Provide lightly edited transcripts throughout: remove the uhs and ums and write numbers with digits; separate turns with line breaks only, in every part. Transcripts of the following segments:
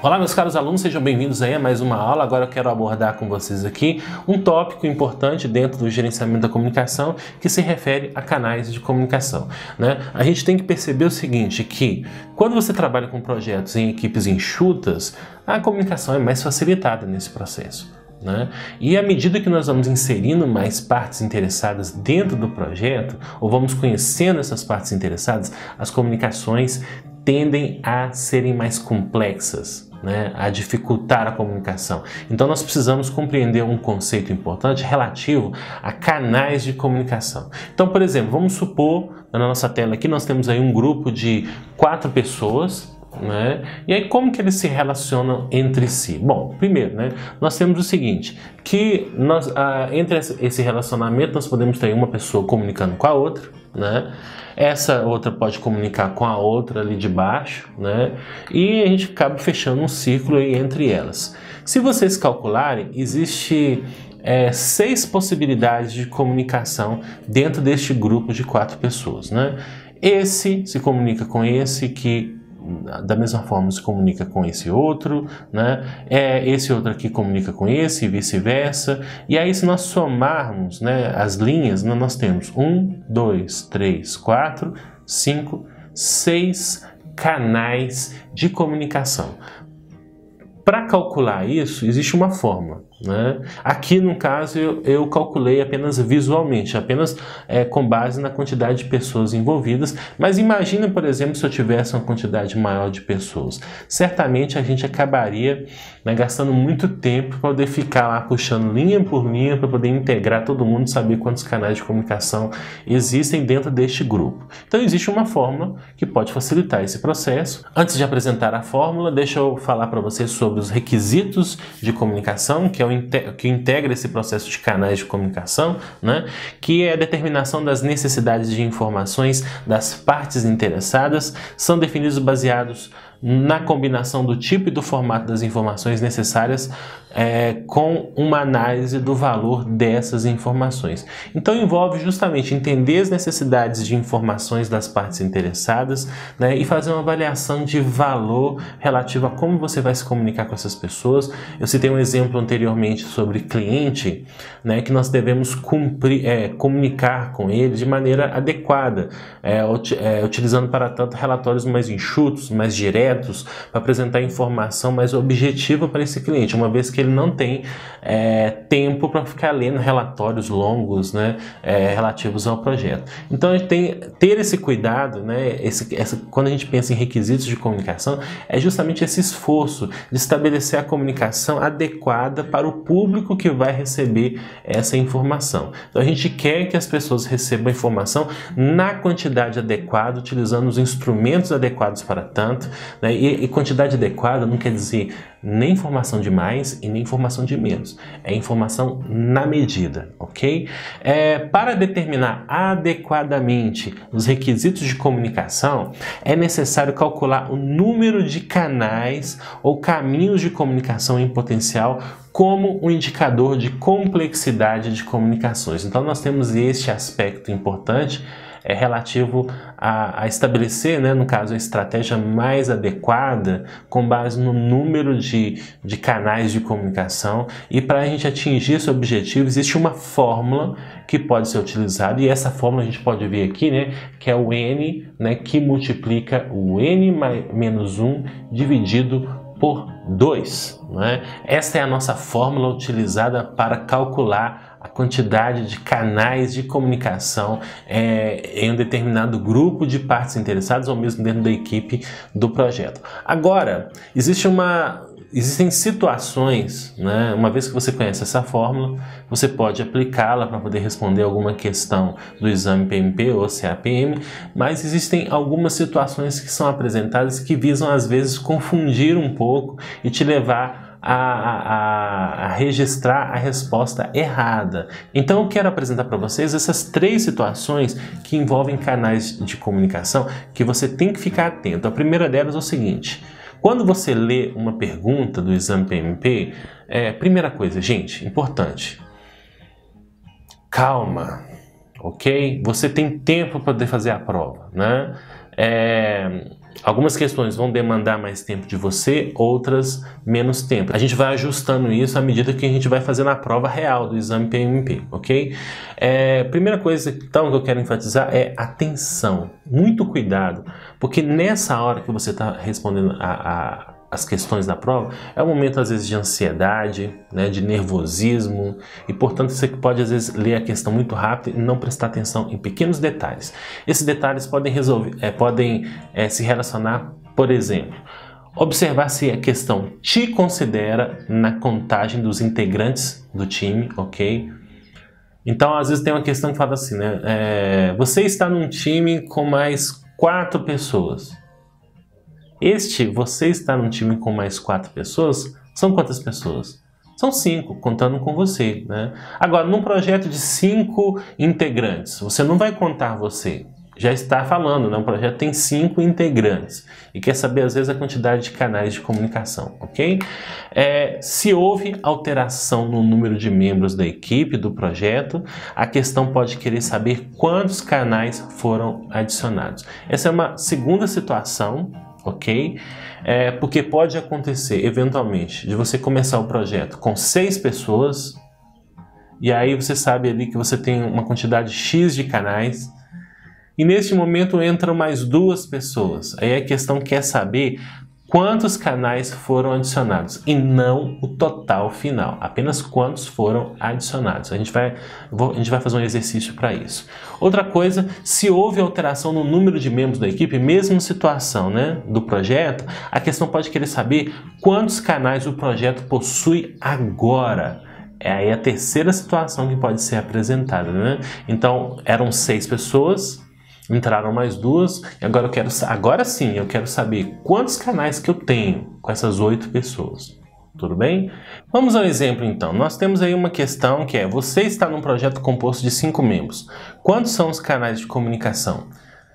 Olá, meus caros alunos, sejam bem-vindos aí a mais uma aula. Agora eu quero abordar com vocês aqui um tópico importante dentro do gerenciamento da comunicação que se refere a canais de comunicação, né? A gente tem que perceber o seguinte, que quando você trabalha com projetos em equipes enxutas, a comunicação é mais facilitada nesse processo, né? E à medida que nós vamos inserindo mais partes interessadas dentro do projeto, ou vamos conhecendo essas partes interessadas, as comunicações tendem a serem mais complexas, né, a dificultar a comunicação. Então nós precisamos compreender um conceito importante relativo a canais de comunicação. Então, por exemplo, vamos supor, na nossa tela aqui, nós temos aí um grupo de 4 pessoas, né? E aí como que eles se relacionam entre si? Bom, primeiro, né, nós temos o seguinte, que entre esse relacionamento nós podemos ter uma pessoa comunicando com a outra, né? Essa outra pode comunicar com a outra ali de baixo, né? E a gente acaba fechando um círculo aí entre elas. Se vocês calcularem, existe 6 possibilidades de comunicação dentro deste grupo de 4 pessoas, né? Esse se comunica com esse, que da mesma forma se comunica com esse outro, né? Esse outro aqui comunica com esse e vice-versa. E aí, se nós somarmos, né, as linhas, nós temos 1, 2, 3, 4, 5, 6 canais de comunicação. Para calcular isso, existe uma fórmula, né? Aqui, no caso, eu calculei apenas visualmente, apenas com base na quantidade de pessoas envolvidas, mas imagina, por exemplo, se eu tivesse uma quantidade maior de pessoas. Certamente a gente acabaria, né, gastando muito tempo para poder ficar lá puxando linha por linha, para poder integrar todo mundo, saber quantos canais de comunicação existem dentro deste grupo. Então existe uma fórmula que pode facilitar esse processo. Antes de apresentar a fórmula, deixa eu falar para vocês sobre os requisitos de comunicação, que integra esse processo de canais de comunicação, né? Que é a determinação das necessidades de informações das partes interessadas, são definidos baseados na combinação do tipo e do formato das informações necessárias com uma análise do valor dessas informações. Então envolve justamente entender as necessidades de informações das partes interessadas, né, e fazer uma avaliação de valor relativo a como você vai se comunicar com essas pessoas. Eu citei um exemplo anteriormente sobre cliente, né, que nós devemos comunicar com ele de maneira adequada, utilizando para tanto relatórios mais enxutos, mais diretos, para apresentar informação mais objetiva para esse cliente, uma vez que ele não tem tempo para ficar lendo relatórios longos, né, relativos ao projeto. Então a gente tem que ter esse cuidado, né, quando a gente pensa em requisitos de comunicação, é justamente esse esforço de estabelecer a comunicação adequada para o público que vai receber essa informação. Então a gente quer que as pessoas recebam a informação na quantidade adequada, utilizando os instrumentos adequados para tanto, né, e quantidade adequada não quer dizer nem informação de mais e nem informação de menos. É informação na medida, ok? Para determinar adequadamente os requisitos de comunicação, é necessário calcular o número de canais ou caminhos de comunicação em potencial como um indicador de complexidade de comunicações. Então nós temos este aspecto importante relativo a estabelecer, né, no caso, a estratégia mais adequada com base no número de canais de comunicação. E para a gente atingir esse objetivo, existe uma fórmula que pode ser utilizada, e essa fórmula a gente pode ver aqui, né, que é o N, né, que multiplica o N menos 1 dividido por 2, né? Esta é a nossa fórmula utilizada para calcular a quantidade de canais de comunicação em um determinado grupo de partes interessadas ou mesmo dentro da equipe do projeto. Agora, existem situações, né, uma vez que você conhece essa fórmula, você pode aplicá-la para poder responder alguma questão do exame PMP ou CAPM, mas existem algumas situações que são apresentadas que visam às vezes confundir um pouco e te levar a registrar a resposta errada. Então eu quero apresentar para vocês essas 3 situações que envolvem canais de comunicação que você tem que ficar atento. A primeira delas é o seguinte: quando você lê uma pergunta do exame PMP, primeira coisa, gente, importante, calma, ok? Você tem tempo para poder fazer a prova, né? Algumas questões vão demandar mais tempo de você, outras menos tempo. A gente vai ajustando isso à medida que a gente vai fazendo a prova real do exame PMP, ok? Primeira coisa então que eu quero enfatizar é atenção, muito cuidado, porque nessa hora que você está respondendo as questões da prova, é um momento às vezes de ansiedade, né, de nervosismo, e portanto você pode às vezes ler a questão muito rápido e não prestar atenção em pequenos detalhes. Esses detalhes podem se relacionar, por exemplo, observar se a questão te considera na contagem dos integrantes do time, ok? Então às vezes tem uma questão que fala assim, né, você está num time com mais 4 pessoas. Você está num time com mais 4 pessoas, são quantas pessoas? São 5, contando com você, né? Agora, num projeto de 5 integrantes, você não vai contar você. Já está falando, né? Um projeto tem 5 integrantes e quer saber, às vezes, a quantidade de canais de comunicação, ok? Se houve alteração no número de membros da equipe do projeto, a questão pode querer saber quantos canais foram adicionados. Essa é uma segunda situação, ok? Porque pode acontecer, eventualmente, de você começar o projeto com 6 pessoas e aí você sabe ali que você tem uma quantidade X de canais e neste momento entram mais 2 pessoas. Aí a questão quer saber quantos canais foram adicionados e não o total final, apenas quantos foram adicionados. A gente vai fazer um exercício para isso. Outra coisa, se houve alteração no número de membros da equipe, mesma situação, né, do projeto, a questão pode querer saber quantos canais o projeto possui agora. É aí a terceira situação que pode ser apresentada, né? Então, eram 6 pessoas, entraram mais 2, e agora sim eu quero saber quantos canais que eu tenho com essas 8 pessoas. Tudo bem? Vamos ao exemplo então. Nós temos aí uma questão que é: você está num projeto composto de 5 membros. Quantos são os canais de comunicação?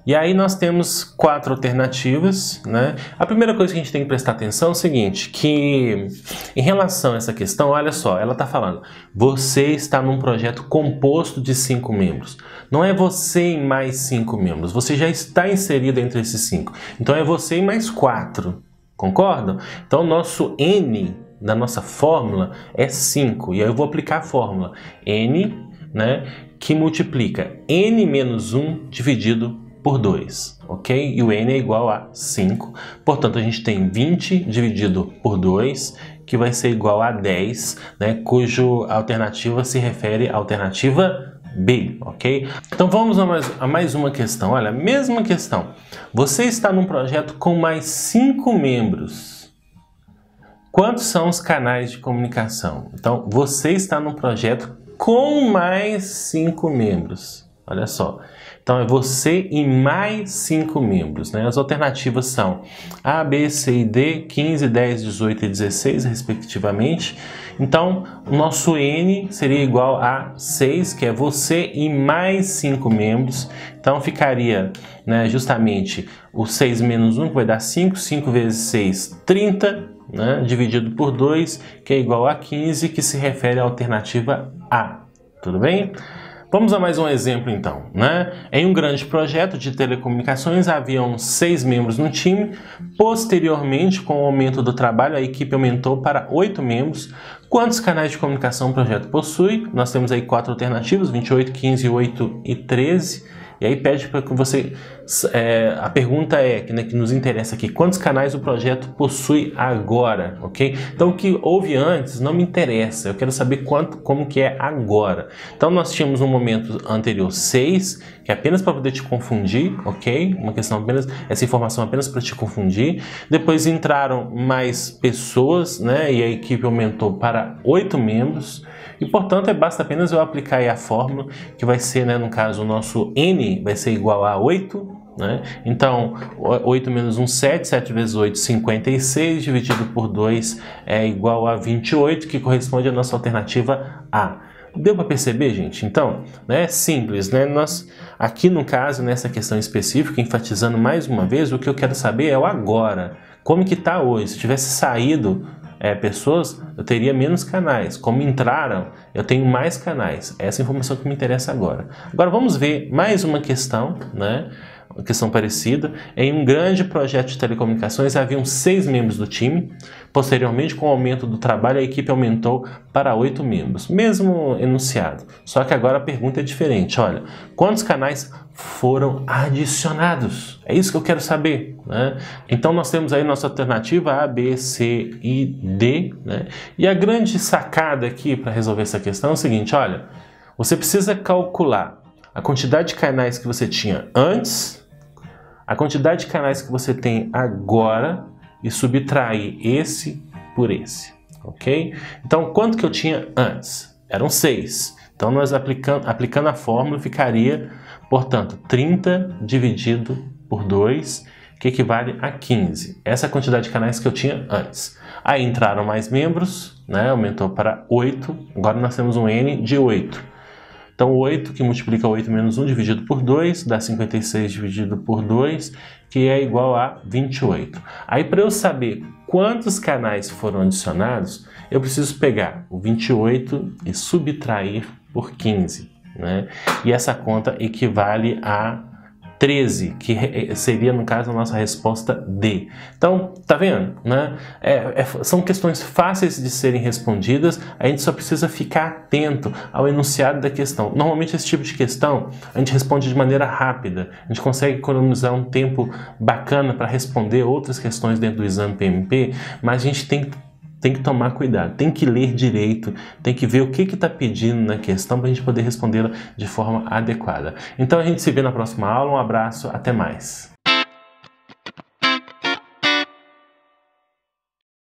E aí nós temos 4 alternativas, né? A primeira coisa que a gente tem que prestar atenção é o seguinte, que em relação a essa questão, olha só, ela está falando, você está num projeto composto de 5 membros. Não é você e mais 5 membros, você já está inserido entre esses 5. Então é você e mais 4, concordam? Então o nosso N da nossa fórmula é 5, e aí eu vou aplicar a fórmula N, né, que multiplica N menos 1 dividido por 2, ok? E o N é igual a 5, portanto a gente tem 20 dividido por 2, que vai ser igual a 10, né? Cuja alternativa se refere à alternativa B, ok? Então vamos a mais uma questão. Olha, mesma questão. Você está num projeto com mais 5 membros. Quantos são os canais de comunicação? Então, você está num projeto com mais 5 membros. Olha só. Então, é você e mais 5 membros, né? As alternativas são A, B, C e D, 15, 10, 18 e 16, respectivamente. Então, o nosso N seria igual a 6, que é você e mais 5 membros. Então, ficaria, né, justamente o 6 menos 1, que vai dar 5. 5 vezes 6, 30, né, dividido por 2, que é igual a 15, que se refere à alternativa A. Tudo bem? Vamos a mais um exemplo então, né? Em um grande projeto de telecomunicações haviam 6 membros no time. Posteriormente, com o aumento do trabalho, a equipe aumentou para 8 membros. Quantos canais de comunicação o projeto possui? Nós temos aí 4 alternativas, 28, 15, 8 e 13. E aí pede para que você... a pergunta é, né, que nos interessa aqui, quantos canais o projeto possui agora, ok? Então o que houve antes não me interessa, eu quero saber como que é agora. Então nós tínhamos no momento anterior 6, que é apenas para poder te confundir, ok? Uma questão apenas, essa informação apenas para te confundir. Depois entraram mais pessoas, né? E a equipe aumentou para 8 membros. E, portanto, basta apenas eu aplicar aí a fórmula, que vai ser, né, no caso, o nosso N vai ser igual a 8, né? Então, 8 menos 1, 7, 7 vezes 8, 56, dividido por 2 é igual a 28, que corresponde à nossa alternativa A. Deu para perceber, gente? Então, né, é simples, né? Nós, aqui no caso, nessa questão específica, enfatizando mais uma vez, o que eu quero saber é o agora. Como que está hoje? Se tivesse saído pessoas, eu teria menos canais. Como entraram, eu tenho mais canais. Essa é a informação que me interessa agora. Agora vamos ver mais uma questão, né? uma questão parecida. Em um grande projeto de telecomunicações haviam 6 membros do time. Posteriormente, com o aumento do trabalho, a equipe aumentou para 8 membros. Mesmo enunciado. Só que agora a pergunta é diferente. Olha, quantos canais foram adicionados? É isso que eu quero saber, né? Então nós temos aí nossa alternativa A, B, C e D, né? E a grande sacada aqui para resolver essa questão é o seguinte, olha, você precisa calcular a quantidade de canais que você tinha antes, a quantidade de canais que você tem agora e subtrair esse por esse, ok? Então, quanto que eu tinha antes? Eram 6. Então, nós aplicando a fórmula ficaria, portanto, 30 dividido por 2, que equivale a 15. Essa é a quantidade de canais que eu tinha antes. Aí entraram mais membros, né? Aumentou para 8. Agora nós temos um N de 8. Então, 8 que multiplica 8 menos 1 dividido por 2, dá 56 dividido por 2, que é igual a 28. Aí, para eu saber quantos canais foram adicionados, eu preciso pegar o 28 e subtrair por 15, né? E essa conta equivale a 13, que seria, no caso, a nossa resposta D. Então, tá vendo, né? São questões fáceis de serem respondidas, a gente só precisa ficar atento ao enunciado da questão. Normalmente, esse tipo de questão, a gente responde de maneira rápida, a gente consegue economizar um tempo bacana para responder outras questões dentro do exame PMP, mas a gente tem que tomar cuidado, tem que ler direito, tem que ver o que está pedindo na questão para a gente poder respondê-la de forma adequada. Então a gente se vê na próxima aula, um abraço, até mais!